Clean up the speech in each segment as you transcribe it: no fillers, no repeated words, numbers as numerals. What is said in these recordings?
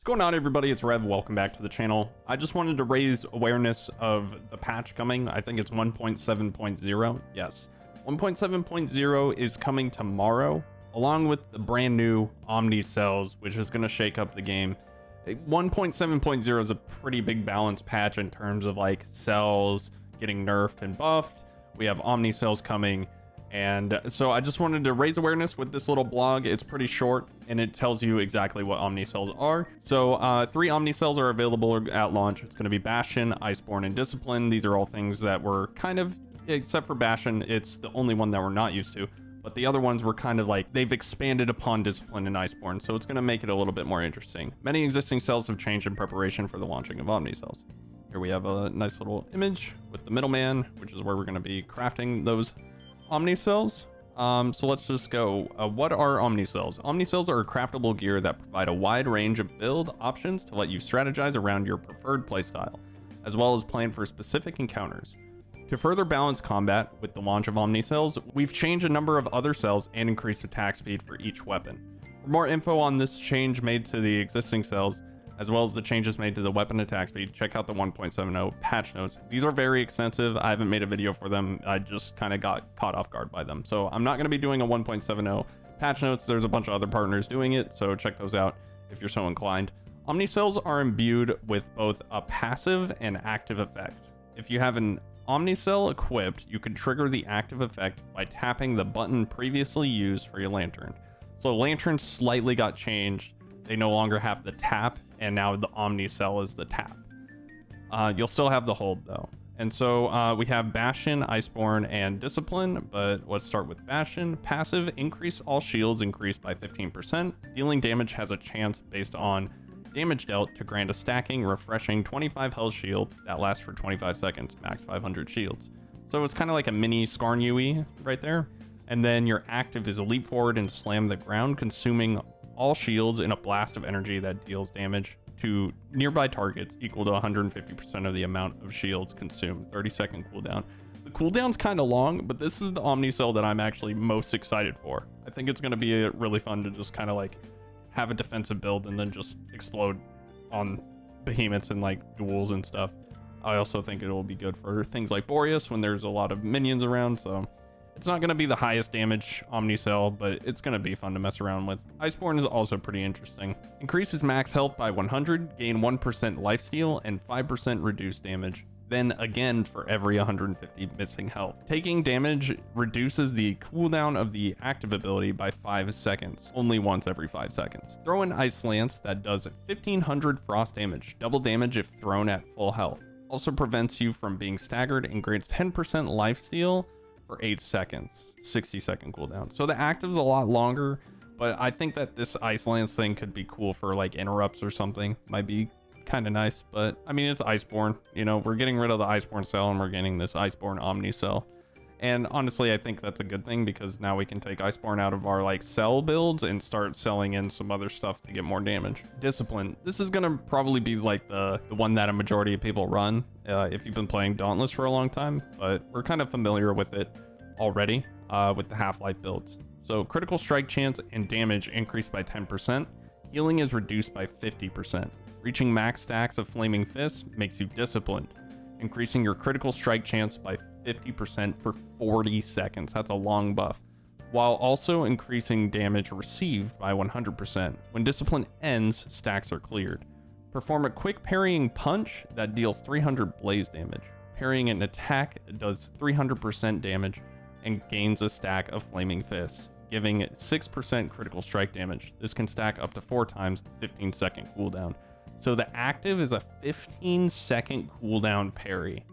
going on, everybody? It's Rev. Welcome back to the channel. I just wanted to raise awareness of the patch coming. I think it's 1.7.0. Yes, 1.7.0 is coming tomorrow, along with the brand new Omnicells, which is going to shake up the game. 1.7.0 is a pretty big balance patch in terms of like cells getting nerfed and buffed. We have Omnicells coming, and so I just wanted to raise awareness with this little blog. It's pretty short and it tells you exactly what Omnicells are. So 3 Omnicells are available at launch. It's going to be Bastion, Iceborn, and Discipline. These are all things that were kind of, except for Bastion, it's the only one that we're not used to. But the other ones were kind of like, they've expanded upon Discipline and Iceborn, so it's going to make it a little bit more interesting. Many existing cells have changed in preparation for the launching of Omnicells. Here we have a nice little image with the middleman, which is where we're going to be crafting those Omnicells. So let's just go. What are Omnicells? Omnicells are craftable gear that provide a wide range of build options to let you strategize around your preferred playstyle, as well as plan for specific encounters. To further balance combat with the launch of Omnicells, we've changed a number of other cells and increased attack speed for each weapon. For more info on this change made to the existing cells, as well as the changes made to the weapon attack speed, check out the 1.70 patch notes. These are very extensive. I haven't made a video for them. I just kind of got caught off guard by them. So I'm not going to be doing a 1.70 patch notes. There's a bunch of other partners doing it, so check those out if you're so inclined. Omnicells are imbued with both a passive and active effect. If you have an Omnicell equipped, you can trigger the active effect by tapping the button previously used for your lantern. So lanterns slightly got changed. They no longer have the tap, and now the Omnicell is the tap. You'll still have the hold though. And so we have Bastion, Iceborn, and Discipline, but let's start with Bastion. Passive, increase all shields increased by 15%. Dealing damage has a chance based on damage dealt to grant a stacking, refreshing 25 health shield that lasts for 25 seconds, max 500 shields. So it's kind of like a mini Skarn UE right there. And then your active is a leap forward and slam the ground, consuming all shields in a blast of energy that deals damage to nearby targets equal to 150% of the amount of shields consumed. 30-second cooldown. The cooldown's kind of long, but this is the Omnicell that I'm actually most excited for. I think it's going to be really fun to just kind of like have a defensive build and then just explode on behemoths and like duels and stuff. I also think it will be good for things like Boreas when there's a lot of minions around. So it's not going to be the highest damage Omnicell, but it's going to be fun to mess around with. Iceborn is also pretty interesting. Increases max health by 100, gain 1% lifesteal, and 5% reduced damage. Then again for every 150 missing health. Taking damage reduces the cooldown of the active ability by 5 seconds, only once every 5 seconds. Throw an Ice Lance that does 1500 frost damage, double damage if thrown at full health. Also prevents you from being staggered and grants 10% lifesteal for 8 seconds, 60-second cooldown. So the active's a lot longer, but I think that this Ice Lance thing could be cool for like interrupts or something. Might be kind of nice, but I mean, it's Iceborn, you know, we're getting rid of the Iceborn cell and we're getting this Iceborn Omnicell. And honestly, I think that's a good thing because now we can take Iceborn out of our like cell builds and start selling in some other stuff to get more damage. Discipline. This is gonna probably be like the one that a majority of people run if you've been playing Dauntless for a long time, but we're kind of familiar with it already with the Half-Life builds. So critical strike chance and damage increased by 10%. Healing is reduced by 50%. Reaching max stacks of Flaming Fists makes you disciplined, increasing your critical strike chance by 50% for 40 seconds. That's a long buff, while also increasing damage received by 100%. When discipline ends, stacks are cleared. Perform a quick parrying punch that deals 300 blaze damage. Parrying an attack does 300% damage and gains a stack of Flaming Fists, giving 6% critical strike damage. This can stack up to 4 times 15-second cooldown. So the active is a 15-second cooldown parry,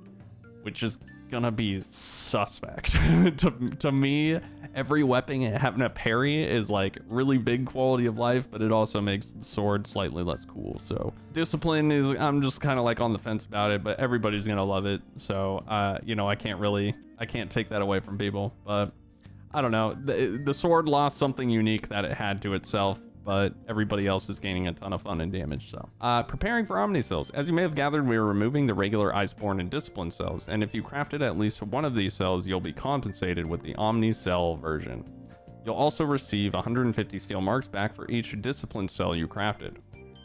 which is gonna be suspect. to me, every weapon having a parry is like really big quality of life, but it also makes the sword slightly less cool. So discipline is, I'm just kind of like on the fence about it, but everybody's gonna love it. So you know, I can't take that away from people, but I don't know. The sword lost something unique that it had to itself, but everybody else is gaining a ton of fun and damage. So preparing for Omnicells. As you may have gathered, we are removing the regular Iceborn and Discipline cells, and if you crafted at least one of these cells, you'll be compensated with the Omnicell version. You'll also receive 150 steel marks back for each Discipline cell you crafted.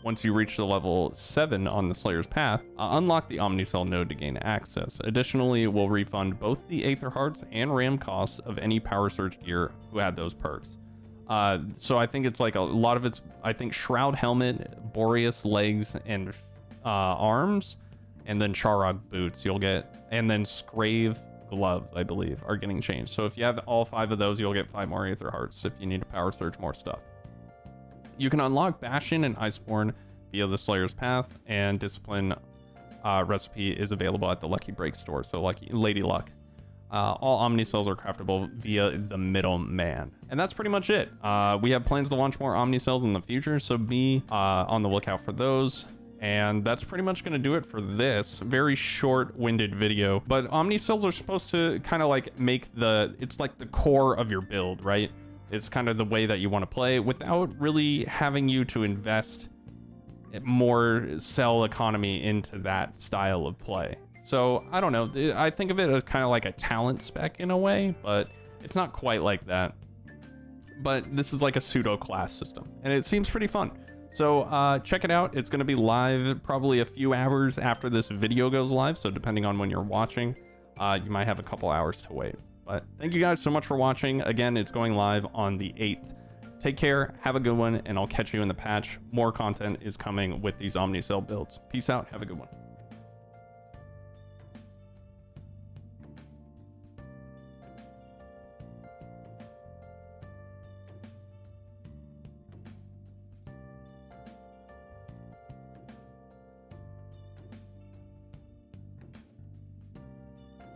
Once you reach the level 7 on the Slayer's Path, unlock the Omnicell node to gain access. Additionally, it will refund both the Aether Hearts and RAM costs of any Power Surge gear who had those perks. So I think it's like a lot of it's, I think, Shroud Helmet, Boreas legs, and arms, and then Charog boots you'll get, and then Scrave gloves, I believe, are getting changed. So if you have all 5 of those, you'll get 5 more Aether Hearts if you need to Power Surge more stuff. You can unlock Bastion and Iceborn via the Slayer's Path, and Discipline recipe is available at the Lucky Break store, so Lady Luck. All Omnicells are craftable via the middleman. And that's pretty much it. We have plans to launch more Omnicells in the future, so be on the lookout for those. And that's pretty much going to do it for this very short-winded video. But Omnicells are supposed to kind of like make it's like the core of your build, right? It's kind of the way that you want to play without really having you to invest more cell economy into that style of play. So I don't know. I think of it as kind of like a talent spec in a way, but it's not quite like that. But this is like a pseudo class system, and it seems pretty fun. So check it out. It's going to be live probably a few hours after this video goes live. So depending on when you're watching, you might have a couple hours to wait. But thank you guys so much for watching. Again, it's going live on the 8th. Take care, have a good one, and I'll catch you in the patch. More content is coming with these Omnicell builds. Peace out, have a good one.